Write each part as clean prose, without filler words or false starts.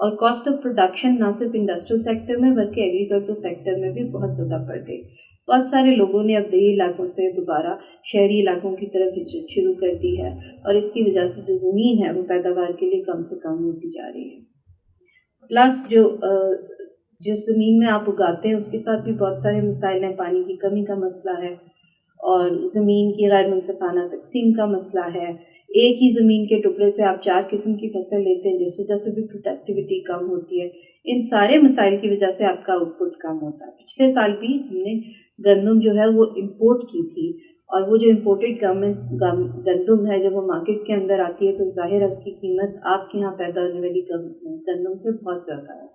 اور cost of production نہ صرف انڈسٹریل سیکٹر میں بلکہ ایگریکلچر سیکٹر میں بھی بہت زیادہ بڑھ گئی. بہت سارے لوگوں نے اب دیہی علاقوں سے دوبارہ شہری علاقوں کی طرف ہجرت شروع کر دی ہے اور اس کی وجہ سے جو زمین ہے وہ پیداوار کے لیے کم سے کم ہوتی جا رہی ہے. پلس جس زمین میں آپ اگاتے ہیں اس کے ساتھ بھی بہت سارے مسائل ہیں. پانی کی کمی کا مسئلہ ہے اور زمین کی غیر منصفانہ تقسیم کا مسئلہ ہے. ایک ہی زمین کے ٹکڑے سے آپ 4 قسم کی فصل لیتے ہیں جس وجہ سے بھی پروڈکٹیوٹی کم ہوتی ہے. ان سارے مسائل کی وجہ سے آپ کا آؤٹ پٹ کم ہوتا ہے. پچھلے سال بھی ہم نے گندم جو ہے وہ امپورٹ کی تھی اور وہ جو امپورٹڈ گندم ہے جب وہ مارکیٹ کے اندر آتی ہے تو ظاہر ہے اس کی قیمت آپ کے یہاں پیدا ہونے والی گندم سے بہت زیادہ ہے.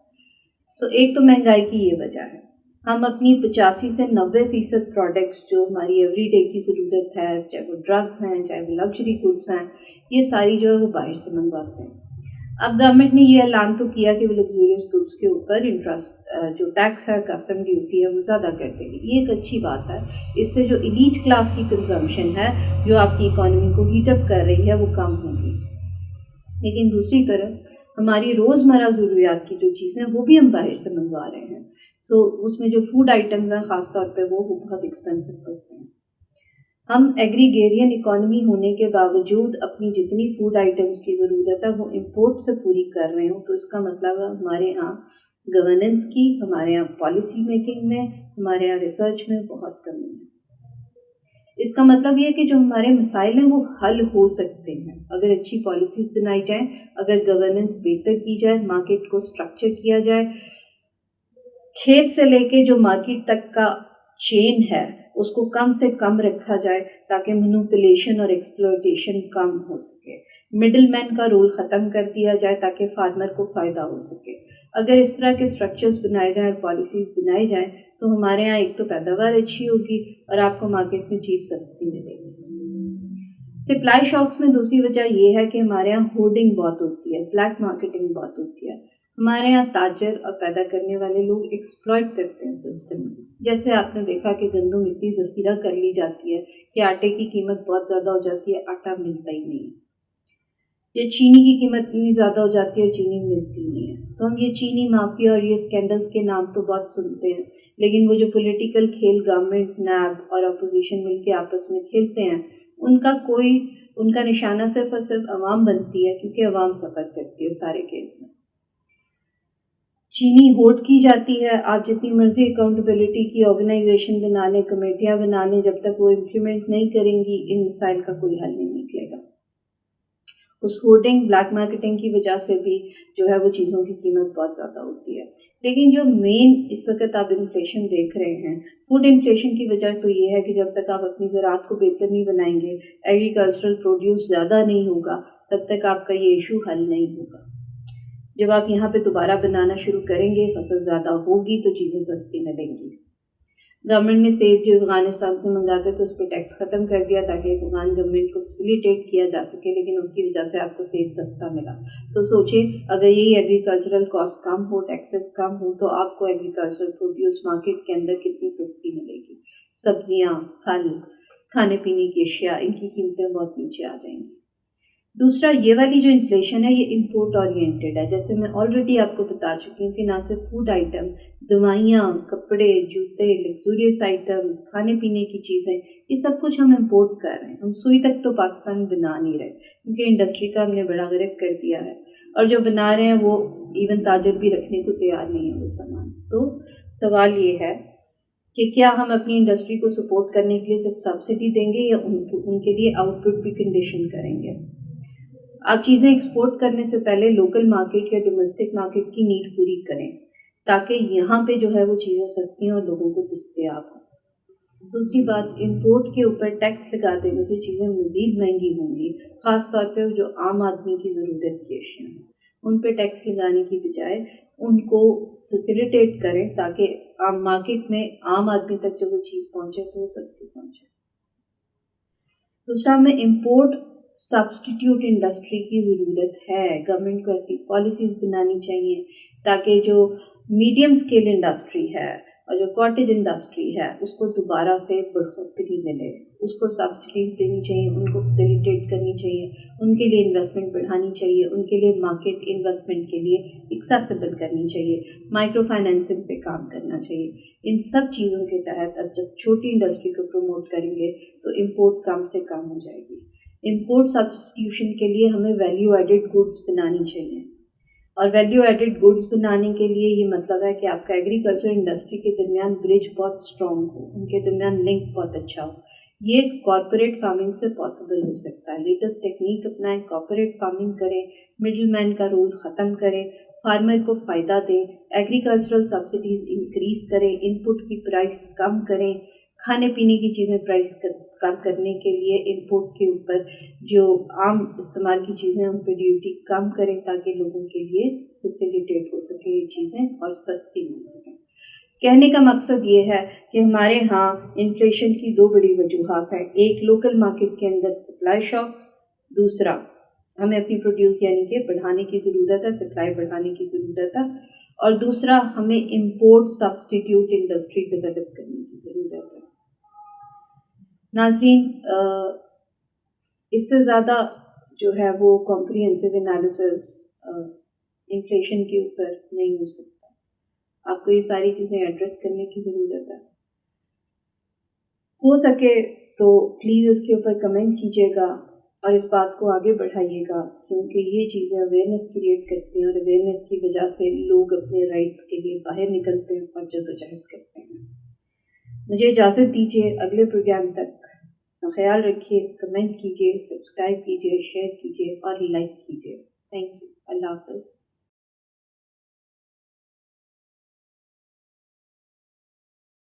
سو ایک تو مہنگائی کی یہ وجہ ہے. ہم اپنی 85 سے 90% پروڈکٹس جو ہماری ایوری ڈے کی ضرورت ہے, چاہے وہ ڈرگس ہیں, چاہے وہ لگژری گڈس ہیں, یہ ساری جو ہے وہ باہر سے منگواتے ہیں. اب گورنمنٹ نے یہ اعلان تو کیا کہ وہ لگزریس گڈس کے اوپر انٹرسٹ جو ٹیکس ہے, کسٹم ڈیوٹی ہے, وہ زیادہ کر دے گی. یہ ایک اچھی بات ہے. اس سے جو ایلیٹ کلاس کی کنزمپشن ہے جو آپ کی اکانومی کو ہیٹ اپ کر رہی ہے وہ کم ہوگی. لیکن دوسری طرف ہماری روزمرہ ضروریات کی جو چیزیں وہ بھی ہم باہر سے منگوا رہے ہیں. سو اس میں جو فوڈ آئٹمز ہیں خاص طور پہ وہ بہت ایکسپینسو پڑتے ہیں. ہم ایگریگیرین اکانومی ہونے کے باوجود اپنی جتنی فوڈ آئٹمز کی ضرورت ہے وہ امپورٹ سے پوری کر رہے ہوں تو اس کا مطلب ہے ہمارے ہاں گورننس کی, ہمارے یہاں پالیسی میکنگ میں, ہمارے یہاں ریسرچ میں بہت کمی ہے. اس کا مطلب یہ کہ جو ہمارے مسائل ہیں وہ حل ہو سکتے ہیں اگر اچھی پالیسیز بنائی جائیں, اگر گورننس بہتر کی جائے, مارکیٹ کو اسٹرکچر کیا جائے, کھیت سے لے کے جو مارکیٹ تک کا چین ہے اس کو کم سے کم رکھا جائے تاکہ مینوپولیشن اور ایکسپلوٹیشن کم ہو سکے. مڈل مین کا رول ختم کر دیا جائے تاکہ فارمر کو فائدہ ہو سکے. اگر اس طرح کے اسٹرکچرز بنائے جائیں اور پالیسیز بنائی جائیں تو ہمارے ہاں ایک تو پیداوار اچھی ہوگی اور آپ کو مارکیٹ میں چیز سستی ملے گی. سپلائی شاکس میں دوسری وجہ یہ ہے کہ ہمارے ہاں ہورڈنگ بہت ہوتی ہے, بلیک مارکیٹنگ بہت ہوتی ہے. ہمارے یہاں تاجر اور پیدا کرنے والے لوگ ایکسپلائٹ کرتے ہیں سسٹم میں. جیسے آپ نے دیکھا کہ گندم اتنی ذخیرہ کر لی جاتی ہے کہ آٹے کی قیمت بہت زیادہ ہو جاتی ہے, آٹا ملتا ہی نہیں. یہ چینی کی قیمت اتنی زیادہ ہو جاتی ہے اور چینی ملتی نہیں ہے. تو ہم یہ چینی مافیا اور یہ اسکینڈلس کے نام تو بہت سنتے ہیں, لیکن وہ جو پولیٹیکل کھیل گورنمنٹ, نیب اور اپوزیشن مل کے آپس میں کھیلتے ہیں ان کا نشانہ صرف اور صرف عوام بنتی ہے کیونکہ عوام سفر کرتی ہے سارے کیس میں. چینی ہوٹ کی جاتی ہے. آپ جتنی مرضی اکاؤنٹیبلٹی کی آرگنائزیشن بنا لیں, کمیٹیاں بنا لیں, جب تک وہ امپلیمنٹ نہیں کریں گی ان مسائل کا کوئی حل نہیں نکلے گا. اس ہوڈنگ بلیک مارکیٹنگ کی وجہ سے بھی جو ہے وہ چیزوں کی قیمت بہت زیادہ ہوتی ہے. لیکن جو مین اس وقت آپ انفلیشن دیکھ رہے ہیں, فوڈ انفلیشن کی وجہ تو یہ ہے کہ جب تک آپ اپنی زراعت کو بہتر نہیں بنائیں گے, ایگریکلچرل پروڈیوس زیادہ نہیں ہوگا, تب تک آپ کا یہ ایشو حل نہیں ہوگا. جب آپ یہاں پہ دوبارہ بنانا شروع کریں گے, فصل زیادہ ہوگی تو چیزیں سستی ملیں گی. گورنمنٹ نے سیب جو افغانستان سے منگاتے تو اس پہ ٹیکس ختم کر دیا تاکہ افغان گورنمنٹ کو فیسیلیٹیٹ کیا جا سکے, لیکن اس کی وجہ سے آپ کو سیب سستا ملا. تو سوچیں اگر یہی ایگریکلچرل کاسٹ کم ہو, ٹیکسز کم ہو, تو آپ کو ایگریکلچرل پروڈیوس مارکیٹ کے اندر کتنی سستی ملے گی. سبزیاں, پھل, کھانے پینے کی اشیاء, ان کی قیمتیں بہت نیچے آ جائیں گی. دوسرا یہ والی جو انفلیشن ہے یہ امپورٹ اورینٹیڈ ہے. جیسے میں آلریڈی آپ کو بتا چکی ہوں کہ نہ صرف فوڈ آئٹم, دوائیاں, کپڑے, جوتے, لگزوریس آئٹمز, کھانے پینے کی چیزیں, یہ سب کچھ ہم امپورٹ کر رہے ہیں. ہم سوئی تک تو پاکستان بنا نہیں رہے کیونکہ انڈسٹری کا ہم نے بڑا غرق کر دیا ہے, اور جو بنا رہے ہیں وہ ایون تاجر بھی رکھنے کو تیار نہیں ہے وہ سامان. تو سوال یہ ہے کہ کیا ہم اپنی انڈسٹری کو سپورٹ کرنے کے لیے صرف سبسڈی دیں گے یا ان کے لیے آؤٹ پٹ بھی کنڈیشن کریں گے. آپ چیزیں ایکسپورٹ کرنے سے پہلے لوکل مارکیٹ یا ڈومیسٹک مارکیٹ کی نیڈ پوری کریں تاکہ یہاں پہ جو ہے وہ چیزیں سستی اور لوگوں کو دستیاب ہوں. دوسری بات, امپورٹ کے اوپر ٹیکس لگا دینے سے چیزیں مزید مہنگی ہوں گی, خاص طور پہ جو عام آدمی کی ضرورت کی اشیاء ہیں ان پہ ٹیکس لگانے کی بجائے ان کو فیسیلیٹیٹ کریں تاکہ عام مارکیٹ میں عام آدمی تک جب وہ چیز پہنچے تو وہ سستی پہنچے. دوسرا, ہمیں امپورٹ سبسٹیٹیوٹ انڈسٹری کی ضرورت ہے. گورنمنٹ کو ایسی پالیسیز بنانی چاہیے تاکہ جو میڈیم اسکیل انڈسٹری ہے اور جو کاٹیج انڈسٹری ہے اس کو دوبارہ سے بڑھوتری ملے، اس کو سبسڈیز دینی چاہیے، ان کو فیسیلیٹیٹ کرنی چاہیے، ان کے لیے انویسٹمنٹ بڑھانی چاہیے، ان کے لیے مارکیٹ انویسٹمنٹ کے لیے ایکسیسیبل کرنی چاہیے، مائکرو فائنینسنگ پہ کام کرنا چاہیے۔ ان سب چیزوں کے تحت اب جب چھوٹی انڈسٹری کو پروموٹ کریں گے تو امپورٹ کم سے کم ہو جائے گی۔ امپورٹ سبسٹیٹیوشن کے لیے ہمیں ویلیو ایڈڈ گڈس بنانی چاہیے، اور ویلیو ایڈڈ گڈس بنانے کے لیے یہ مطلب ہے کہ آپ کا ایگریکلچر انڈسٹری کے درمیان برج بہت اسٹرانگ ہو، ان کے درمیان لنک بہت اچھا ہو۔ یہ کارپوریٹ فارمنگ سے پاسبل ہو سکتا ہے۔ لیٹسٹ ٹیکنیک اپنائیں، کارپوریٹ فارمنگ کریں، مڈل مین کا رول ختم کریں، فارمر کو فائدہ دیں، ایگریکلچرل سبسڈیز انکریز کریں، ان پٹ کی پرائس کم کریں، کھانے پینے کی چیزیں پرائس کم کرنے کے لیے امپورٹ کے اوپر جو عام استعمال کی چیزیں ان پہ ڈیوٹی کم کریں تاکہ لوگوں کے لیے فیسیلیٹیٹ ہو سکے یہ چیزیں اور سستی مل سکیں۔ کہنے کا مقصد یہ ہے کہ ہمارے ہاں انفلیشن کی دو بڑی وجوہات ہیں، ایک لوکل مارکیٹ کے اندر سپلائی شاکس، دوسرا ہمیں اپنی پروڈیوس یعنی کہ بڑھانے کی ضرورت ہے، سپلائی بڑھانے کی ضرورت ہے، اور دوسرا ہمیں امپورٹ سبسٹیٹیوٹ انڈسٹری ڈیولپ کرنے کی ضرورت ہے۔ ناظرین، اس سے زیادہ جو ہے وہ کمپریہنسو انالیسس انفلیشن کے اوپر نہیں ہو سکتا۔ آپ کو یہ ساری چیزیں ایڈریس کرنے کی ضرورت ہے۔ ہو سکے تو پلیز اس کے اوپر کمنٹ کیجیے گا اور اس بات کو آگے بڑھائیے گا، کیونکہ یہ چیزیں اویئرنیس کریٹ کرتی ہیں اور اویئرنیس کی وجہ سے لوگ اپنے رائٹس کے لیے باہر نکلتے ہیں اور جدوجہد کرتے ہیں۔ مجھے اجازت دیجیے، اگلے پروگرام تک خیال رکھیے، کمنٹ کیجیے، سبسکرائب کیجیے، شیئر کیجیے اور لائک کیجیے۔ تھینک یو، اللہ حافظ۔